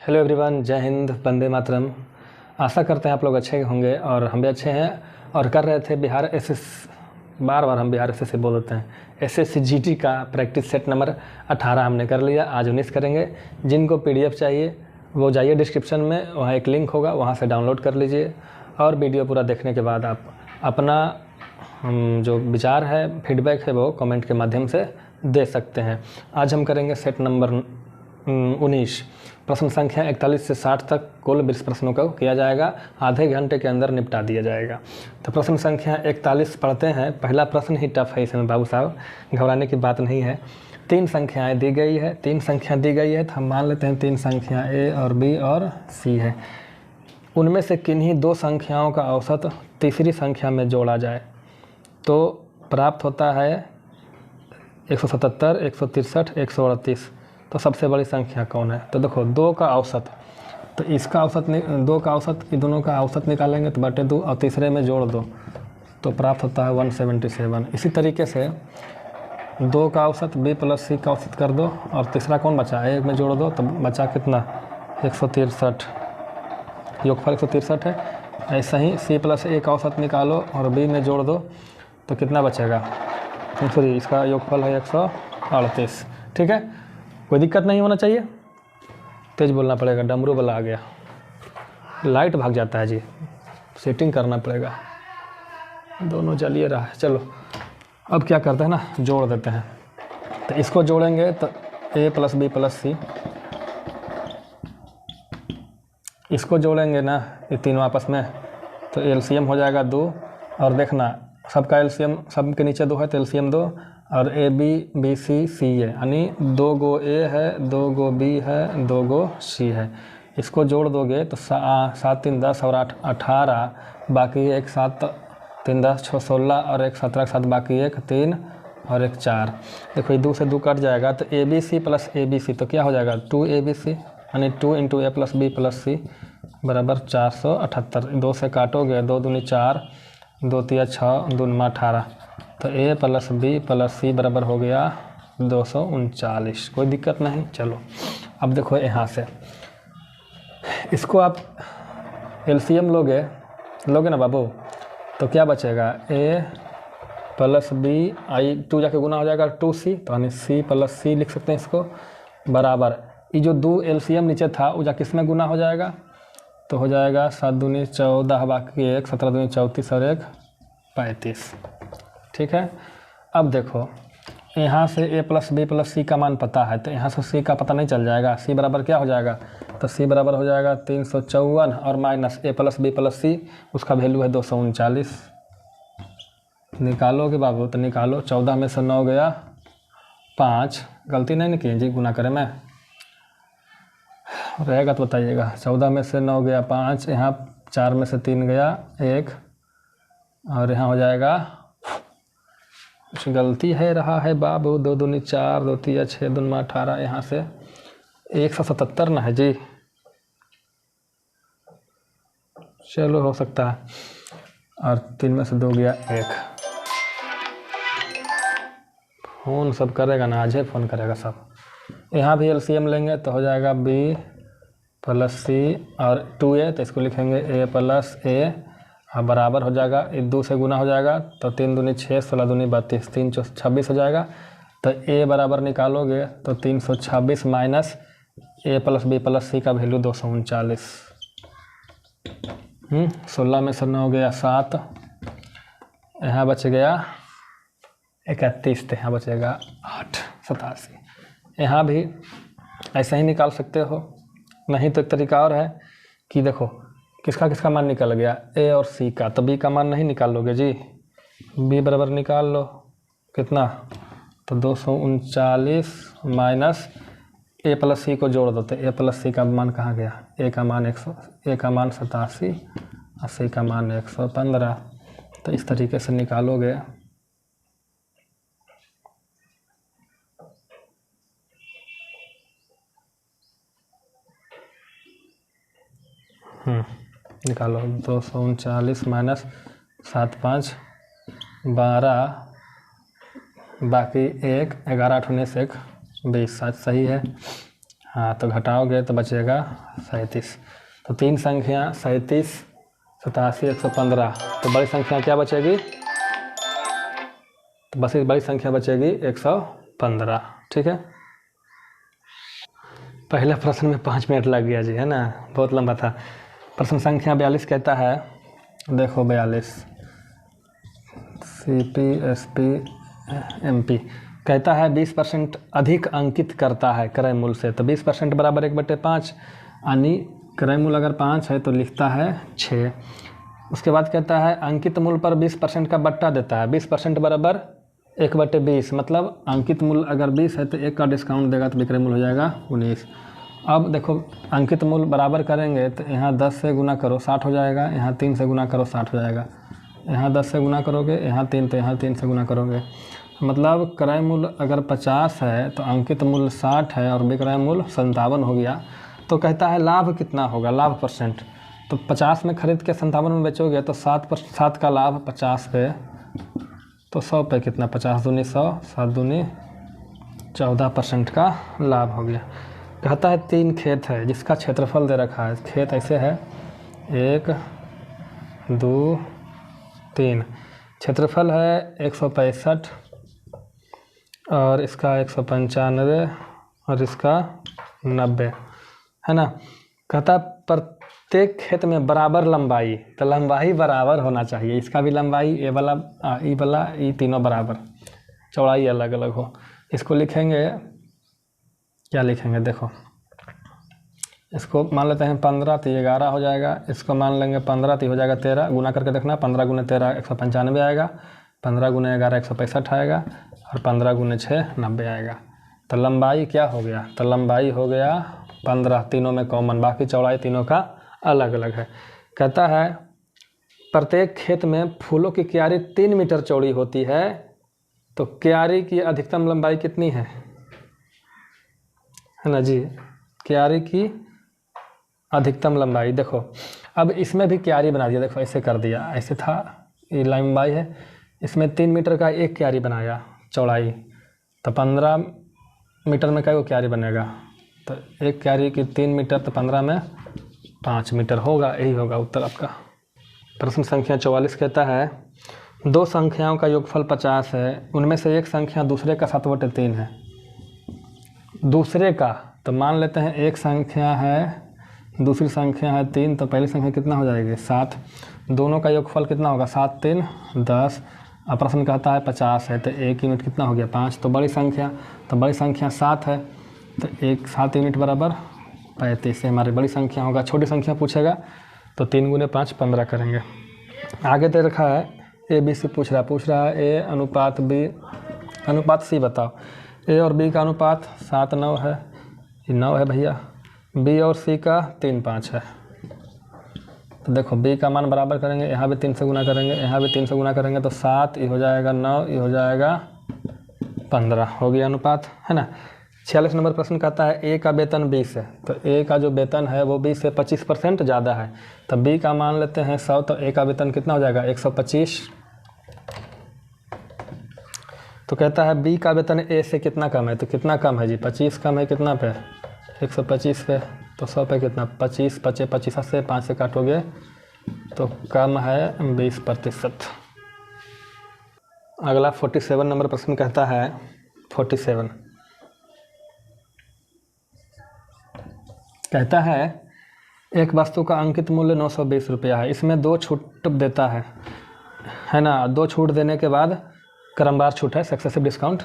Hello everyone, जय हिंद, वंदे मातरम। आशा करते हैं आप लोग अच्छे होंगे और हम भी अच्छे हैं। और कर रहे थे बिहार एसएस, बार बार हम बिहार एसएस से बोल देते हैं, एसएससीजीटी का प्रैक्टिस सेट नंबर 18 हमने कर लिया। आज 19 करेंगे। जिनको पीडीएफ चाहिए वो जाइए डिस्क्रिप्शन में, वहाँ एक लिंक होगा, वहाँ से डाउनलोड कर लीजिए। और वीडियो पूरा देखने के बाद आप अपना जो विचार है, फीडबैक है, वो कमेंट के माध्यम से दे सकते हैं। आज हम करेंगे सेट नंबर 19। प्रश्न संख्या 41 से 60 तक कुल 20 प्रश्नों को किया जाएगा। आधे घंटे के अंदर निपटा दिया जाएगा। तो प्रश्न संख्या 41 पढ़ते हैं। पहला प्रश्न ही टफ है इसमें बाबू साहब, घबराने की बात नहीं है। 3 संख्याएं दी गई है, 3 संख्या दी गई है तो हम मान लेते हैं 3 संख्या ए और बी और सी है। उनमें से किन्हीं 2 संख्याओं का औसत तीसरी संख्या में जोड़ा जाए तो प्राप्त होता है 177, 163, 138। तो सबसे बड़ी संख्या कौन है? तो देखो 2 का औसत, तो इसका औसत 2 का औसत, दोनों का औसत निकालेंगे तो बटे 2 और तीसरे में जोड़ दो तो प्राप्त होता है 177। इसी तरीके से 2 का औसत बी प्लस सी का औसत कर दो और तीसरा कौन बचा? एक में जोड़ दो तो बचा कितना? 163। योगफल 163 है। ऐसा ही सी प्लस ए का औसत निकालो और बी में जोड़ दो तो कितना बचेगा? सॉरी, इसका योगफल है 138। ठीक है, कोई दिक्कत नहीं होना चाहिए। तेज बोलना पड़ेगा, डमरू वाला आ गया, लाइट भाग जाता है जी, सेटिंग करना पड़ेगा। दोनों जलिए रहा है। चलो अब क्या करते हैं ना, जोड़ देते हैं। तो इसको जोड़ेंगे तो ए प्लस बी प्लस सी, इसको जोड़ेंगे ना ये तीनों आपस में तो एलसीएम हो जाएगा 2। और देखना सबका एलसीएम, सब के नीचे 2 है तो एलसीएम 2। और ए बी बी सी सी है, यानी 2 गो ए है, 2 गो बी है, 2 गो सी है। इसको जोड़ दोगे तो 7 3 10 और 8 18, बाकी एक 7 3 10 6 16 और एक 17 के साथ बाकी एक 3 और एक 4। देखो ये 2 से 2 कट जाएगा तो A B C plus A B C तो क्या हो जाएगा? 2 ए बी सी, यानी 2 इंटू ए प्लस बी प्लस सी बराबर 478। 2 से काटोगे 2 दूनी 4, 2 तिया 6, 2 मा 18। तो ए प्लस बी प्लस सी बराबर हो गया 239। कोई दिक्कत नहीं। चलो अब देखो यहाँ से इसको आप एलसीएम लोगे ना बाबू, तो क्या बचेगा? ए प्लस बी, आई 2 जाके गुना हो जाएगा 2c, तो यानी सी प्लस सी लिख सकते हैं इसको, बराबर ये जो 2 एलसीएम नीचे था वो जाके किस में गुना हो जाएगा? तो हो जाएगा 7 दूनी 14, बाकी एक 17 दूनी 34 और एक 35। ठीक है, अब देखो यहाँ से ए प्लस बी प्लस सी का मान पता है तो यहाँ से सी का पता नहीं चल जाएगा? सी बराबर क्या हो जाएगा? तो सी बराबर हो जाएगा 354 और माइनस ए प्लस बी प्लस सी, उसका वैल्यू है 239। निकालोगे बाबू तो निकालो। 14 में से 9 गया 5, गलती नहीं ना किए जी गुना करे में, रहेगा तो बताइएगा। 14 में से 9 गया 5, यहाँ 4 में से 3 गया 1 और यहाँ हो जाएगा, कुछ गलती है रहा है बाबू। 2 दूनी 4, 2 तिया 6, 2 मा 18, यहाँ से 177 ना है जी। चलो हो सकता है। और 3 में से 2 गया 1। फ़ोन सब करेगा ना, आज ही फ़ोन करेगा सब। यहाँ भी एलसीएम लेंगे तो हो जाएगा बी प्लस सी और 2a, तो इसको लिखेंगे ए प्लस ए और बराबर हो जाएगा, 2 से गुना हो जाएगा तो 3 दूनी 6, 16 दूनी 32, 3 चौ 26 हो जाएगा। तो ए बराबर निकालोगे तो 326 माइनस ए प्लस बी प्लस सी का वैल्यू 239। 16 में से 9 गया 7, यहाँ बच गया 31, तो यहाँ बचेगा 8, 87। यहाँ भी ऐसा ही निकाल सकते हो। नहीं तो एक तरीका और है कि देखो किसका किसका मान निकल गया, ए और सी का, तो बी का मान नहीं निकाल लोगे जी। बी बराबर निकाल लो कितना? तो 239 माइनस ए प्लस सी को जोड़ दो तो ए प्लस सी का मान कहाँ गया? ए का मान 100, ए का मान 87 और सी का मान 115। तो इस तरीके से निकालोगे। निकालो 239 माइनस 7 5 12, बाकी 1 11 8 19 1 20। सही है। हाँ, तो घटाओगे तो बचेगा 37। तो तीन संख्या 37, 87, 115, तो बड़ी संख्या क्या बचेगी? तो बस बड़ी संख्या बचेगी 115। ठीक है, पहले प्रश्न में 5 मिनट लग गया जी, है ना, बहुत लंबा था। प्रश्न संख्या 42 कहता है, देखो 42, CP SP MP कहता है 20% अधिक अंकित करता है क्रय मूल्य से। तो 20% बराबर 1/5, यानी क्रय मूल्य अगर 5 है तो लिखता है 6। उसके बाद कहता है अंकित मूल्य पर 20% का बट्टा देता है। 20% बराबर 1/20, मतलब अंकित मूल्य अगर 20 है तो 1 का डिस्काउंट देगा तो विक्रय मूल्य हो जाएगा 19। अब देखो अंकित मूल्य बराबर करेंगे तो यहाँ 10 से गुना करो 60 हो जाएगा, यहाँ 3 से गुना करो 60 हो जाएगा, यहाँ 10 से गुना करोगे, यहाँ 3, तो यहाँ 3 से गुना करोगे। मतलब क्रय मूल्य अगर 50 है तो अंकित मूल्य 60 है और विक्रय मूल्य 57 हो गया। तो कहता है लाभ कितना होगा, लाभ परसेंट। तो 50 में खरीद के 57 में बेचोगे तो 7 का लाभ 50 पे, तो 100 पे कितना, 50 दूनी 100, 7 दूनी 14% का लाभ हो गया। कहता है 3 खेत है जिसका क्षेत्रफल दे रखा है। खेत ऐसे है 1 2 3, क्षेत्रफल है 165 और इसका 195 और इसका 90, है ना। कहता प्रत्येक खेत में बराबर लंबाई, तो लंबाई बराबर होना चाहिए। इसका भी लंबाई ए वाला ई तीनों बराबर, चौड़ाई अलग अलग हो। इसको लिखेंगे, क्या लिखेंगे, देखो इसको मान लेते हैं 15 तो 11 हो जाएगा। इसको मान लेंगे 15 तो हो जाएगा 13, गुना करके देखना, 15 गुने 13 195 आएगा, 15 गुने 11 165 आएगा और 15 गुने 6 90 आएगा। तो लंबाई क्या हो गया, तो लंबाई हो गया 15, तीनों में कॉमन, बाकी चौड़ाई तीनों का अलग अलग है। कहता है प्रत्येक खेत में फूलों की क्यारी 3 मीटर चौड़ी होती है, तो क्यारी की अधिकतम लंबाई कितनी है ना जी, क्यारी की अधिकतम लंबाई। देखो अब इसमें भी क्यारी बना दिया, देखो ऐसे कर दिया, ऐसे था ये लंबाई है, इसमें 3 मीटर का एक क्यारी बनाया चौड़ाई, तो 15 मीटर में क्या क्यारी बनेगा, तो एक क्यारी की 3 मीटर, तो 15 में 5 मीटर होगा, यही होगा उत्तर आपका। प्रश्न संख्या 44 कहता है 2 संख्याओं का योगफल 50 है, उनमें से एक संख्या दूसरे का 7/3 है। दूसरे का, तो मान लेते हैं एक संख्या है, दूसरी संख्या है 3, तो पहली संख्या कितना हो जाएगी 7, दोनों का योगफल कितना होगा 7 3 10। अब प्रश्न कहता है 50 है, तो 1 यूनिट कितना हो गया 5, तो बड़ी संख्या, तो बड़ी संख्या 7 है, तो 7 यूनिट बराबर 35 से हमारी बड़ी संख्या होगा। छोटी संख्या पूछेगा तो 3 गुने 5 15 करेंगे। आगे दे रखा है ABC पूछ रहा है A अनुपात B अनुपात C बताओ। A और B का अनुपात 7 9 है, ये 9 है भैया। B और C का 3 5 है। तो देखो B का मान बराबर करेंगे, यहाँ भी 3 से गुना करेंगे, यहाँ भी 3 से गुना करेंगे, तो 7, ये हो जाएगा 9, ये हो जाएगा 15, हो गया अनुपात, है ना। 46 नंबर प्रश्न कहता है A का वेतन 20 है, तो A का जो वेतन है वो 20 से 25% ज़्यादा है। तो B का मान लेते हैं 100, तो A का वेतन कितना हो जाएगा 125। तो कहता है B का वेतन A से कितना कम है, तो कितना कम है जी 25 कम है, कितना पे 125 पे, तो 100 पे कितना 25, 25 25 से 5 से काटोगे तो कम है 20%। अगला 47 नंबर प्रश्न कहता है 47 कहता है एक वस्तु का अंकित मूल्य 920 रुपया है, इसमें 2 छूट देता है ना। 2 छूट देने के बाद क्रमवार छूट है, सक्सेसिव डिस्काउंट,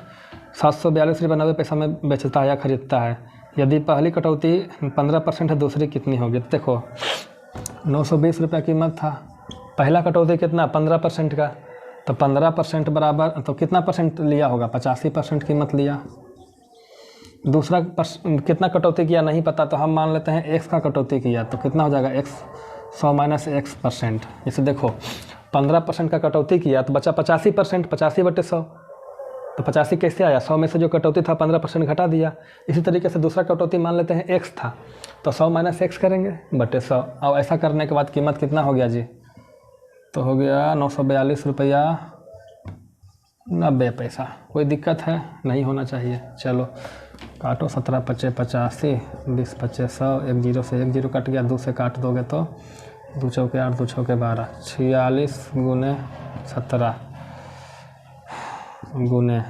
742 रुपये 90 पैसा में बेचता है या खरीदता है। यदि पहली कटौती 15% है, दूसरी कितनी होगी। तो देखो 920 रुपये कीमत था, पहला कटौती कितना 15% का, तो 15% बराबर, तो कितना परसेंट लिया होगा 85% कीमत लिया। दूसरा कितना कटौती किया नहीं पता, तो हम मान लेते हैं x का कटौती किया, तो कितना हो जाएगा x 100 माइनस x%। जैसे देखो 15% का कटौती किया तो बचा 85%, 85/100, तो 85 कैसे आया, 100 में से जो कटौती था 15% घटा दिया। इसी तरीके से दूसरा कटौती मान लेते हैं x था, तो 100 माइनस x करेंगे बटे 100। अब ऐसा करने के बाद कीमत कितना हो गया जी, तो हो गया 942 रुपया 90 पैसा। कोई दिक्कत है, नहीं होना चाहिए। चलो काटो 17 पचे 85, 20 पचे 100, 1 जीरो से 1 जीरो कट गया, 2 से काट दोगे तो 2 चौके 8, 2 चौके 12, 46 गुने 17 गुने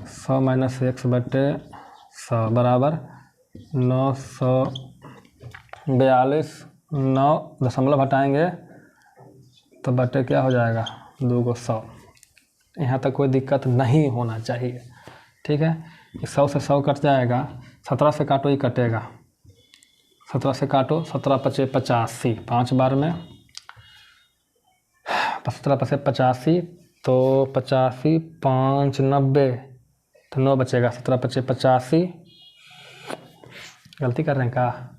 100 माइनस x बटे 100 बराबर 942। 9 दशमलव हटाएंगे तो बटे क्या हो जाएगा 2 को 100। यहाँ तक कोई दिक्कत नहीं होना चाहिए, ठीक है। 100 से 100 कट जाएगा, 17 से काटो ही कटेगा, 17 से काटो, 17 पचे 85, 5 बार में 17 पचे 85, तो 85 5 90, तो 9 बचेगा, 17 पचे 85, गलती कर रहे हैं क्या?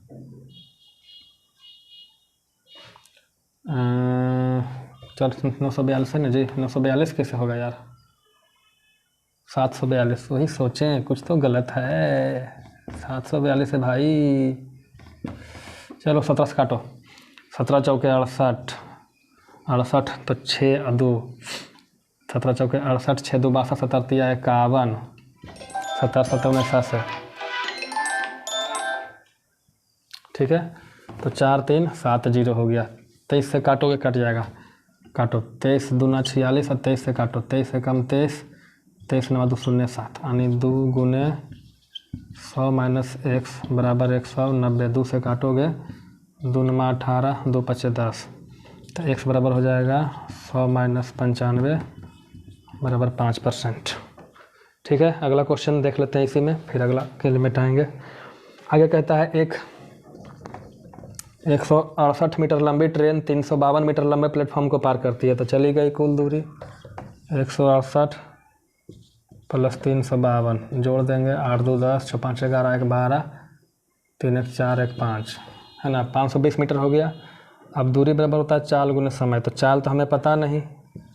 चल 942 है ना जी, 942 कैसे होगा यार? 742, वही सोचें कुछ तो गलत है। 742 है भाई। चलो 17 से काटो, 17 चौके 68, 68 तो 6 और 2, 17 चौके 68, 6 2 62, 17 तिया 51, 70 70 89, ठीक है। तो 4 3 7 0 हो गया। 23 से काटोगे कट जाएगा, काटो 23 दूना 46 और 23 से काटो, 23 से कम 23, 23 9 2 0 7, यानी 2 गुने 100 माइनस x बराबर 190। 2 से काटोगे 2 9 18, 2 पचे 10, तो x बराबर हो जाएगा 100 माइनस 95 बराबर 5%, ठीक है। अगला क्वेश्चन देख लेते हैं इसी में, फिर अगला के लिमिट आएंगे। आगे कहता है एक 168 मीटर लंबी ट्रेन 352 मीटर लंबे प्लेटफॉर्म को पार करती है, तो चली गई कुल दूरी 168 प्लस 352, जोड़ देंगे 8 2 10, 6 5 11, 1 12, 3 1 4, 1 5, है ना, 520 मीटर हो गया। अब दूरी बराबर होता है चाल गुने समय, तो चाल तो हमें पता नहीं,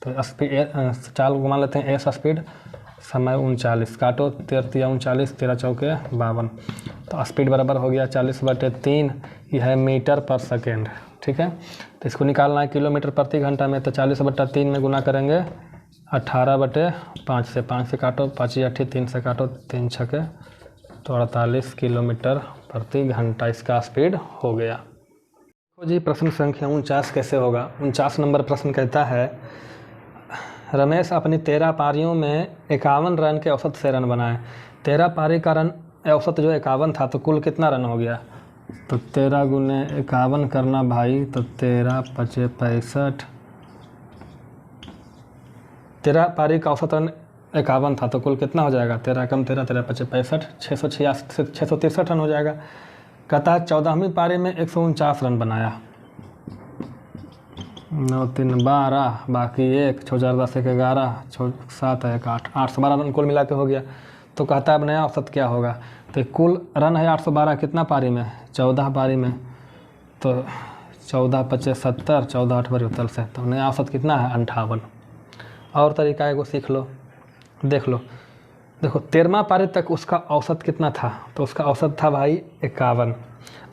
तो स्पीड चाल घुमा लेते हैं एस स्पीड, समय 39, काटो 13 39, 13 चौके 52, तो स्पीड बराबर हो गया 40/3, यह है मीटर पर सेकेंड, ठीक है। तो इसको निकालना है किलोमीटर प्रति घंटा में, तो 40/3 में गुना करेंगे 18/5 से, 5 से काटो 5 8, 3 से काटो 3 छके, तो 48 किलोमीटर प्रति घंटा इसका स्पीड हो गया। तो जी प्रश्न संख्या 49 कैसे होगा? 49 नंबर प्रश्न कहता है रमेश अपनी 13 पारियों में 51 रन के औसत से रन बनाए। 13 पारी का रन औसत जो 51 था, तो कुल कितना रन हो गया? तो 13 गुने 51 करना भाई, तो 13 पचे 65, 13 पारी का औसत रन 51 था, तो कुल कितना हो जाएगा? 13 कम 13, 13 पचे 65, 663 रन हो जाएगा। कहता है 14वीं पारी में 149 रन बनाया, 9 3 12, बाकी 1, 6 4 10 1 11, 6 7 1 8, 812 रन कुल मिला के हो गया। तो कहता है अब नया औसत क्या होगा? तो कुल रन है 812, कितना पारी में? 14 पारी में, तो 14 पचे 70, 14 8 72 से, तो नया औसत कितना है? 58। और तरीका एगो सीख लो, देख लो, देखो 13वां पारी तक उसका औसत कितना था? तो उसका औसत था भाई 51।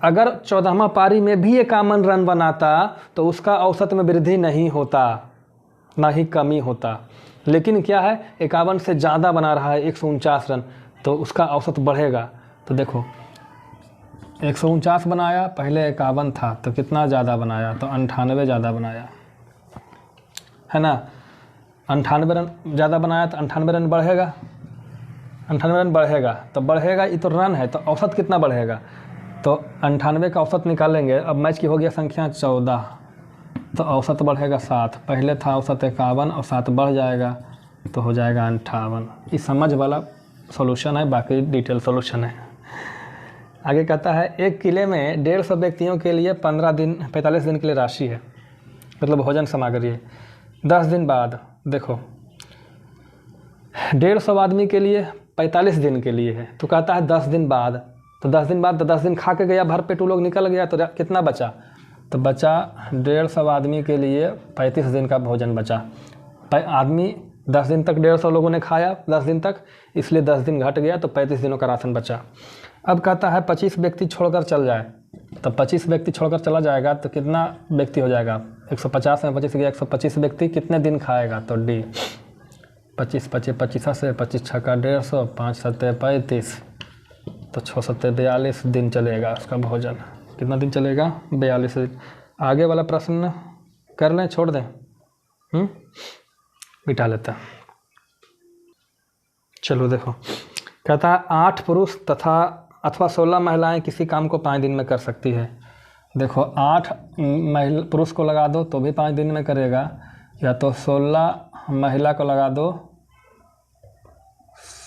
अगर 14वां पारी में भी 51 रन बनाता तो उसका औसत में वृद्धि नहीं होता, ना ही कमी होता। लेकिन क्या है, 51 से ज़्यादा बना रहा है, 149 रन, तो उसका औसत बढ़ेगा। तो देखो 149 बनाया, पहले 51 था, तो कितना ज़्यादा बनाया? तो 98 ज़्यादा बनाया, है ना। 98 रन ज़्यादा बनाया तो 98 रन बढ़ेगा, 98 रन बढ़ेगा, तो बढ़ेगा, ये तो रन है, तो औसत कितना बढ़ेगा? तो 98 का औसत निकालेंगे। अब मैच की हो गया संख्या 14, तो औसत बढ़ेगा 7, पहले था औसत 51 और 7 बढ़ जाएगा, तो हो जाएगा 58। ये समझ वाला सॉल्यूशन है, बाकी डिटेल सॉल्यूशन है। आगे कहता है एक किले में 150 व्यक्तियों के लिए 45 दिन के लिए राशि है, मतलब भोजन सामग्री है। 10 दिन बाद देखो 150 आदमी के लिए 45 दिन के लिए है, तो कहता है 10 दिन बाद, तो 10 दिन बाद, तो 10 दिन खा के गया, भर पेट लोग निकल गया, तो कितना बचा? तो बचा 150 आदमी के लिए 35 दिन का भोजन बचा। आदमी 10 दिन तक 150 लोगों ने खाया 10 दिन तक, इसलिए 10 दिन घट गया, तो 35 दिनों का राशन बचा। अब कहता है 25 व्यक्ति छोड़कर चल जाए, तो 25 व्यक्ति छोड़कर चला जाएगा, तो कितना व्यक्ति हो जाएगा? 150 में 25 गया, 125 व्यक्ति कितने दिन खाएगा? तो डी 25 पचे 25 से 25 छक्का 150, 5 7 35, तो 6 सत्ते 42 दिन चलेगा उसका भोजन। कितना दिन चलेगा? 42 दिन। आगे वाला प्रश्न कर लें, छोड़ दें? बिठा लेते हैं। चलो देखो, कहता है 8 पुरुष तथा अथवा 16 महिलाएं किसी काम को 5 दिन में कर सकती है। देखो 8 पुरुष को लगा दो तो भी 5 दिन में करेगा, या तो 16 महिला को लगा दो,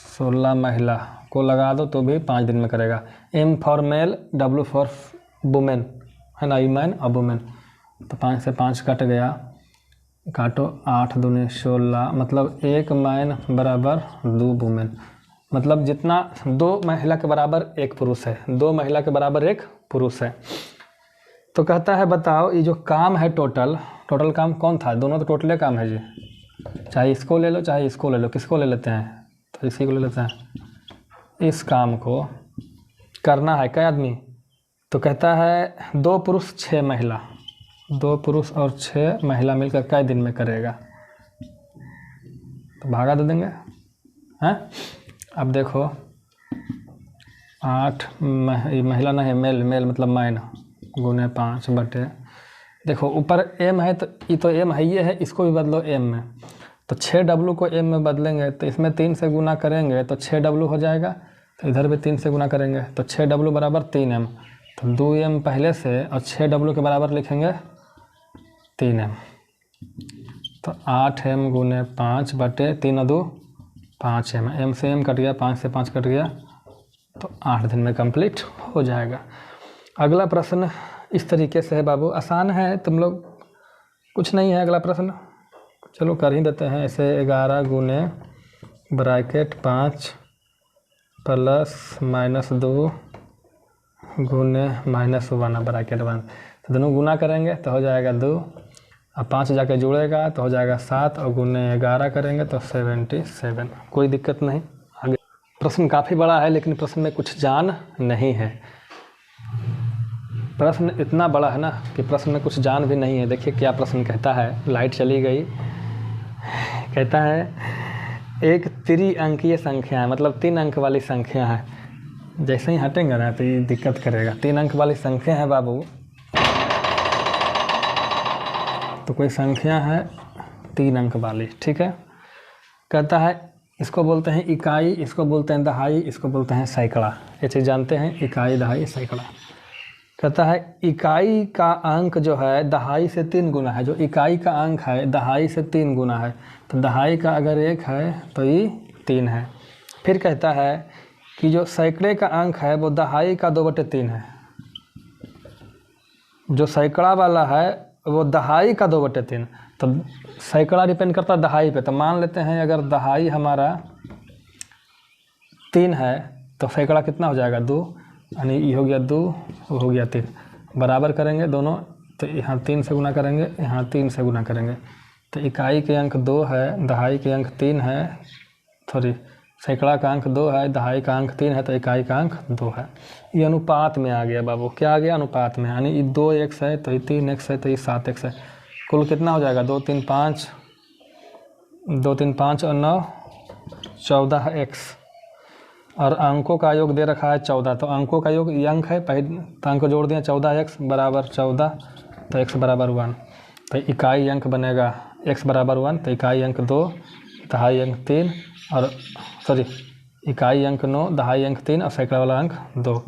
16 महिला को लगा दो तो भी 5 दिन में करेगा। M for male, W for women, है ना, मैन और वुमेन। तो 5 से 5 कट गया, काटो 8 दूनी 16, मतलब 1 मैन बराबर 2 वुमेन, मतलब जितना 2 महिला के बराबर 1 पुरुष है, 2 महिला के बराबर 1 पुरुष है। तो कहता है बताओ ये जो काम है टोटल काम कौन था? दोनों तो टोटले काम है जी, चाहे इसको ले लो चाहे इसको ले लो। किसको ले लेते हैं? तो इसी को ले लेते हैं। इस काम को करना है क्या आदमी? तो कहता है 2 पुरुष 6 महिला, 2 पुरुष और 6 महिला मिलकर कई दिन में करेगा? तो भागा दे देंगे, हैं? अब देखो 8 महिला नहीं, मेल मतलब मैन, गुने 5 बटे, देखो ऊपर M है तो ये तो M है, ये है, इसको भी बदलो M में। तो 6W को M में बदलेंगे तो इसमें 3 से गुना करेंगे तो 6W हो जाएगा, तो इधर भी 3 से गुना करेंगे तो 6W बराबर 3M। तो 2M पहले से और 6W के बराबर लिखेंगे 3M। तो 8M गुने 5 बटे 3 2 5M, M से M कट गया, 5 से 5 कट गया, तो 8 दिन में कंप्लीट हो जाएगा। अगला प्रश्न इस तरीके से है बाबू, आसान है, तुम लोग कुछ नहीं है अगला प्रश्न, चलो कर ही देते हैं ऐसे। 11 गुने ब्रैकेट 5 प्लस -2 गुने -1 ब्रैकेट 1, तो दोनों गुना करेंगे तो हो जाएगा 2, और 5 जाके जुड़ेगा तो हो जाएगा 7, और गुने 11 करेंगे तो 77। कोई दिक्कत नहीं। आगे प्रश्न काफ़ी बड़ा है लेकिन प्रश्न में कुछ जान नहीं है। प्रश्न इतना बड़ा है ना कि प्रश्न में कुछ जान भी नहीं है। देखिए क्या प्रश्न कहता है, लाइट चली गई। कहता है एक त्रिअंकीय संख्या है, मतलब 3 अंक वाली संख्या है। जैसे ही हटेंगे ना तो ये दिक्कत करेगा। 3 अंक वाली संख्या है बाबू, तो कोई संख्या है 3 अंक वाली, ठीक है। कहता है इसको बोलते हैं इकाई, इसको बोलते हैं दहाई, इसको बोलते हैं सैकड़ा। ये चीज़ जानते हैं, इकाई दहाई सैकड़ा। कहता है इकाई का अंक जो है दहाई से 3 गुना है। जो इकाई का अंक है दहाई से 3 गुना है, तो दहाई का अगर 1 है तो ये 3 है। फिर कहता है कि जो सैकड़े का अंक है वो दहाई का 2/3 है। जो सैकड़ा वाला है वो दहाई का 2/3, तो सैकड़ा डिपेंड करता है दहाई पे। तो मान लेते हैं अगर दहाई हमारा 3 है तो सैकड़ा कितना हो जाएगा? 2, यानी ये हो गया 2, वो हो गया 3। बराबर करेंगे दोनों, तो यहाँ 3 से गुना करेंगे, यहाँ 3 से गुना करेंगे। तो इकाई के अंक 2 है, दहाई के अंक 3 है, सॉरी सैकड़ा का अंक 2 है, दहाई का अंक 3 है, तो इकाई का अंक 2 है। ये अनुपात में आ गया बाबू। क्या आ गया? अनुपात में, यानी ये 2x है तो ये 3x है तो ये 7x है। कुल कितना हो जाएगा? 2 3 5 और 9 14x। और अंकों का योग दे रखा है 14, तो अंकों का योग ये अंक है, पहले तो अंक जोड़ दिए 14x बराबर 14, तो x बराबर 1। तो इकाई अंक बनेगा x बराबर 1, तो इकाई अंक 2, दहाई अंक 3, और सॉरी इकाई अंक 9, दहाई अंक 3 और सैकड़ा वाला अंक 2।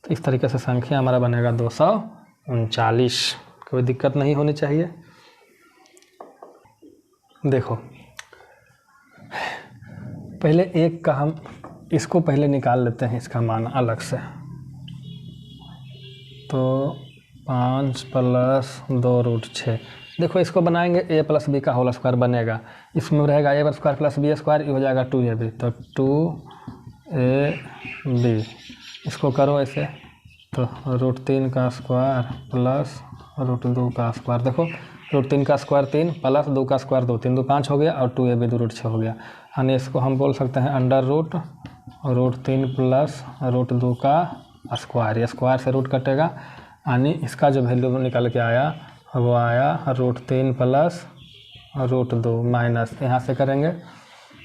तो इस तरीके से संख्या हमारा बनेगा 239। कोई दिक्कत नहीं होनी चाहिए। देखो पहले एक का हम इसको पहले निकाल लेते हैं, इसका मान अलग से। तो 5 + 2√6। देखो इसको बनाएंगे a + b का होल स्क्वायर बनेगा। इसमें रहेगा a² + b², ये हो जाएगा 2ab, तो 2ab। इसको करो ऐसे, तो √3 का स्क्वायर प्लस √2 का स्क्वायर। देखो √3 का स्क्वायर 3 प्लस 2 का स्क्वायर 2, 3 2 5 हो गया, और 2ab 2√6 हो गया। यानी इसको हम बोल सकते हैं √3 प्लस √2 का स्क्वायर। ये स्क्वायर से रूट कटेगा, यानी इसका जो वैल्यू निकल के आया वो आया √3 प्लस √2 माइनस, यहाँ से करेंगे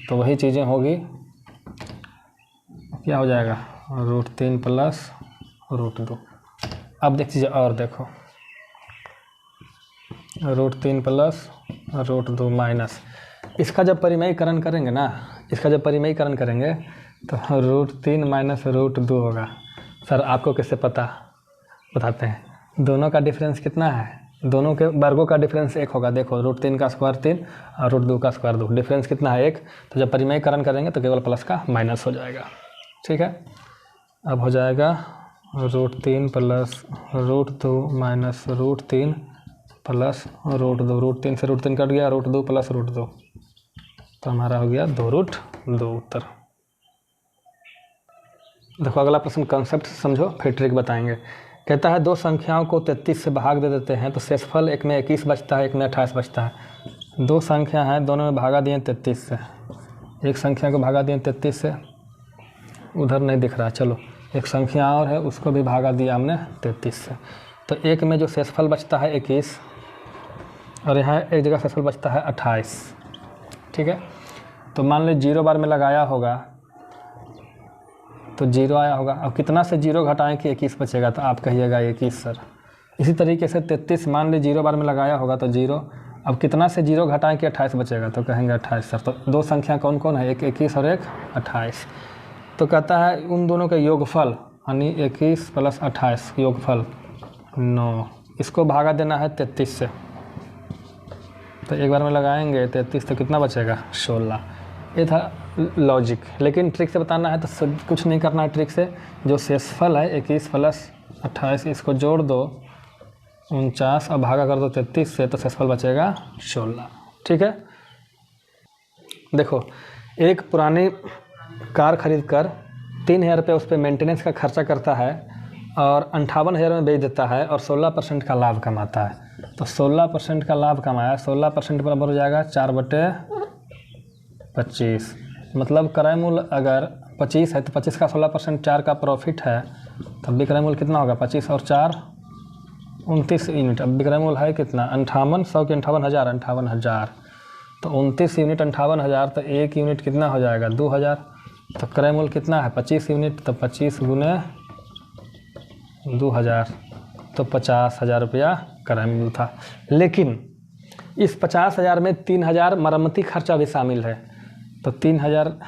तो वही चीज़ें होगी। क्या हो जाएगा? √3 प्लस √2। अब देख लीजिए और देखो, √3 प्लस √2 माइनस, इसका जब परिमेयीकरण करेंगे ना, इसका जब परिमेयीकरण करेंगे तो √3 माइनस √2 होगा। सर आपको कैसे पता, बताते हैं। दोनों का डिफरेंस कितना है, दोनों के वर्गों का डिफरेंस 1 होगा। देखो √3 का स्क्वायर 3 और √2 का स्क्वायर 2, डिफरेंस कितना है 1। तो जब परिमेयीकरण करेंगे तो केवल प्लस का माइनस हो जाएगा। ठीक है, अब हो जाएगा √3 प्लस √2 माइनस √3 प्लस √2। √3 से √3 कट गया, √2 प्लस √2, तो हमारा हो गया 2√2 उत्तर। देखो अगला प्रश्न कंसेप्ट समझो, फिर ट्रिक बताएंगे। कहता है दो संख्याओं को 33 से भाग दे देते हैं तो शेषफल एक में 21 बचता है, एक में 28 बचता है। दो संख्या हैं, दोनों में भागा दिए 33 से। एक संख्या को भागा दिए 33 से, उधर नहीं दिख रहा, चलो एक संख्या और है उसको भी भागा दिया हमने 33 से। तो एक में जो शेषफल बचता है 21 और यहाँ एक जगह शेषफल बचता है 28। ठीक है, तो मान लो 0 बार में लगाया होगा तो 0 आया होगा। अब कितना से 0 घटाएं कि 21 बचेगा, तो आप कहिएगा 21 सर। इसी तरीके से 33 मान ली 0 बार में लगाया होगा तो 0, अब कितना से 0 घटाएं कि 28 बचेगा, तो कहेंगे 28 सर। तो दो संख्या कौन कौन है, एक 21 और एक 28। तो कहता है उन दोनों का योगफल यानी 21 प्लस 28 योगफल 9, इसको भागा देना है 33 से। तो एक बार में लगाएंगे 33 तो कितना बचेगा 16। ये था लॉजिक, लेकिन ट्रिक से बताना है तो कुछ नहीं करना है। ट्रिक से जो शेषफल है 21 प्लस 28 इसको जोड़ दो 49 और भागा कर दो 33 से, तो शेषफल बचेगा 16। ठीक है, देखो एक पुरानी कार खरीद कर 3000 रुपये उस पर मेंटेनेंस का खर्चा करता है और 58,000 में बेच देता है और 16% का लाभ कमाता है। तो 16% का लाभ कमाया, 16% बराबर हो जाएगा 4/25। मतलब क्रय मूल्य अगर 25 है तो 25 का 16% 4 का प्रॉफिट है, तब विक्रय मूल्य कितना होगा 25 और 4 29 यूनिट। अब विक्रय मूल्य है कितना 58, 100 के 58,000, 58,000 तो 29 यूनिट 58,000, तो एक यूनिट कितना हो जाएगा 2,000। तो क्रय मूल्य कितना है 25 यूनिट, तो 25 गुने 2,000 तो 50,000 रुपया क्रय मूल्य था। लेकिन इस 50,000 में 3,000 मरम्मती खर्चा भी शामिल है, तो 3,000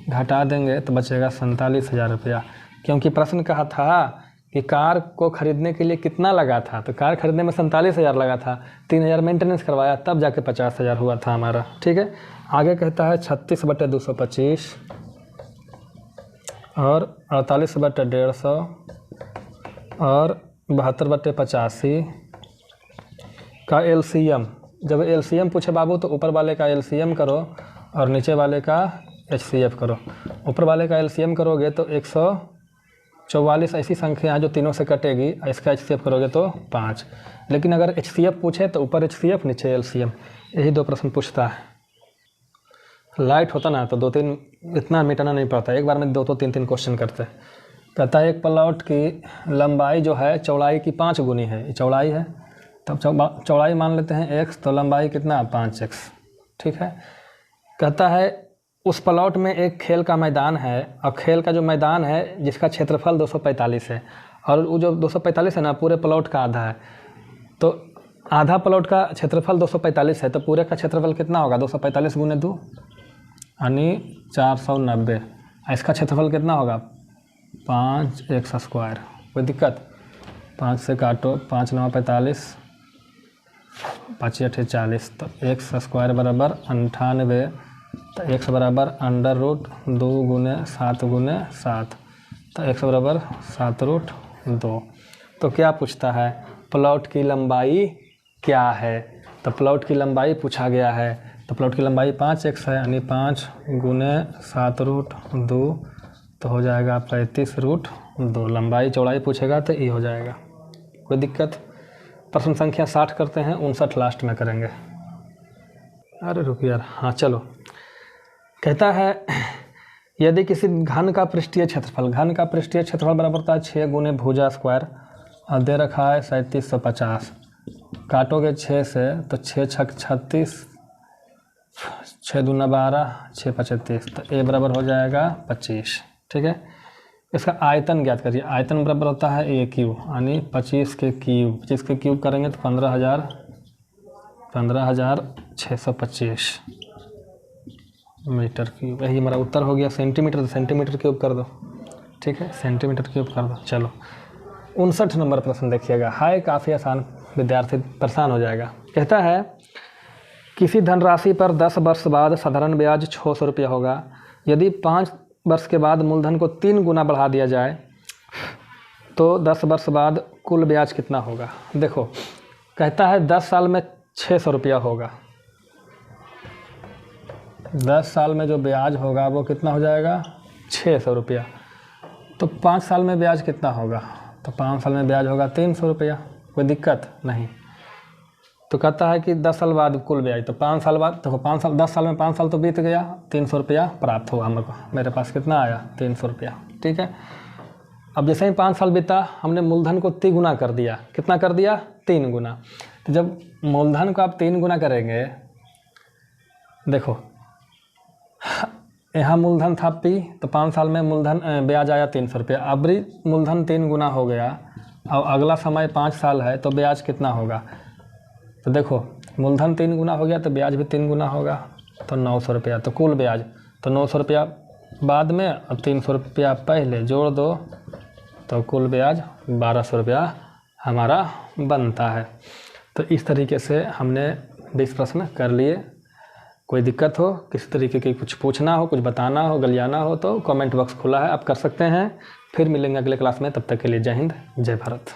घटा देंगे तो बचेगा 47,000 रुपया। क्योंकि प्रश्न कहा था कि कार को खरीदने के लिए कितना लगा था, तो कार खरीदने में 47,000 लगा था, 3,000 मेंटेनेंस करवाया तब जाके 50,000 हुआ था हमारा। ठीक है, आगे कहता है 36/225 और 48/150 और 72/85 का एलसीएम। जब एलसीएम पूछे बाबू तो ऊपर वाले का एलसीएम करो और नीचे वाले का एचसीएफ करो। ऊपर वाले का एलसीएम करोगे तो 144 ऐसी संख्या है जो तीनों से कटेगी, इसका एचसीएफ करोगे तो 5। लेकिन अगर एचसीएफ पूछे तो ऊपर एचसीएफ नीचे एलसीएम, यही दो प्रश्न पूछता है। लाइट होता ना तो 2-3 इतना मिटाना नहीं पड़ता, एक बार में 2 तो 3 क्वेश्चन करते। कहता है एक प्लॉट की लंबाई जो है चौड़ाई की 5 गुनी है, ये चौड़ाई है, तब चौड़ाई मान लेते हैं x, तो लंबाई कितना 5x। ठीक है, कहता है उस प्लॉट में एक खेल का मैदान है और खेल का जो मैदान है जिसका क्षेत्रफल 245 है और वो जो 245 है ना पूरे प्लॉट का आधा है, तो आधा प्लॉट का क्षेत्रफल 245 है, तो पूरे का क्षेत्रफल कितना होगा 245 गुने 2 यानी 490। इसका क्षेत्रफल कितना होगा 5x स्क्वायर। कोई दिक्कत, 5 से काटो, 5 9 45, 5 8 40, तो x स्क्वायर बराबर 98, तो x बराबर √2 गुने 7 गुने 7, तो x बराबर 7√2। तो क्या पूछता है प्लॉट की लंबाई क्या है, तो प्लॉट की लंबाई पूछा गया है, तो प्लॉट की लंबाई 5x है यानी 5 गुने 7√2, तो हो जाएगा 35√2। लंबाई चौड़ाई पूछेगा तो ये हो जाएगा। कोई दिक्कत। प्रश्न संख्या 60 करते हैं, 59 लास्ट में करेंगे। अरे रुकिए यार, हाँ चलो। कहता है यदि किसी घन का पृष्ठीय क्षेत्रफल, घन का पृष्ठीय क्षेत्रफल बराबर होता है 6 गुने भुजा स्क्वायर और दे रखा है 3750। काटोगे 6 से तो 6 छक 36, 6 दूना 12, 6 5 30, तो ए बराबर हो जाएगा 25। ठीक है, इसका आयतन ज्ञात करिए। आयतन बराबर होता है ए क्यू, यानी 25 के क्यूब। 25 के क्यूब करेंगे तो 15,625 मीटर क्यूब। यही हमारा उत्तर हो गया। सेंटीमीटर तो सेंटीमीटर क्यूब कर दो, ठीक है, सेंटीमीटर क्यूब कर दो। चलो 59 नंबर प्रश्न देखिएगा। हाय काफ़ी आसान, विद्यार्थी परेशान हो जाएगा। कहता है किसी धनराशि पर 10 वर्ष बाद साधारण ब्याज 600 रुपया होगा। यदि 5 वर्ष के बाद मूलधन को 3 गुना बढ़ा दिया जाए तो 10 वर्ष बाद कुल ब्याज कितना होगा। देखो कहता है 10 साल में 600 रुपया होगा। 10 साल में जो ब्याज होगा वो कितना हो जाएगा, 600 रुपया। तो 5 साल में ब्याज कितना होगा, तो 5 साल में ब्याज होगा 300 रुपया। कोई दिक्कत नहीं। तो कहता है कि 10 साल बाद कुल ब्याज, तो 5 साल बाद देखो 5 साल 10 साल में 5 साल तो बीत गया, 300 रुपया प्राप्त हुआ हमको। मेरे पास कितना आया, 300 रुपया, ठीक है। अब जैसे ही 5 साल बीता हमने मूलधन को 3 गुना कर दिया। कितना कर दिया, 3 गुना। तो जब मूलधन को आप 3 गुना करेंगे, देखो यहाँ मूलधन था P, तो 5 साल में मूलधन ब्याज आया 300 रुपया। अब भी मूलधन 3 गुना हो गया और अगला समय 5 साल है तो ब्याज कितना होगा। तो देखो मूलधन 3 गुना हो गया तो ब्याज भी 3 गुना होगा, तो 900 रुपया। तो कुल ब्याज तो 900 रुपया बाद में और 300 रुपया पहले जोड़ दो, तो कुल ब्याज 1200 रुपया हमारा बनता है। तो इस तरीके से हमने 20 प्रश्न कर लिए। कोई दिक्कत हो, किसी तरीके की कुछ पूछना हो, कुछ बताना हो, गलियाना हो तो कमेंट बॉक्स खुला है, आप कर सकते हैं। फिर मिलेंगे अगले क्लास में, तब तक के लिए जय हिंद, जय भारत।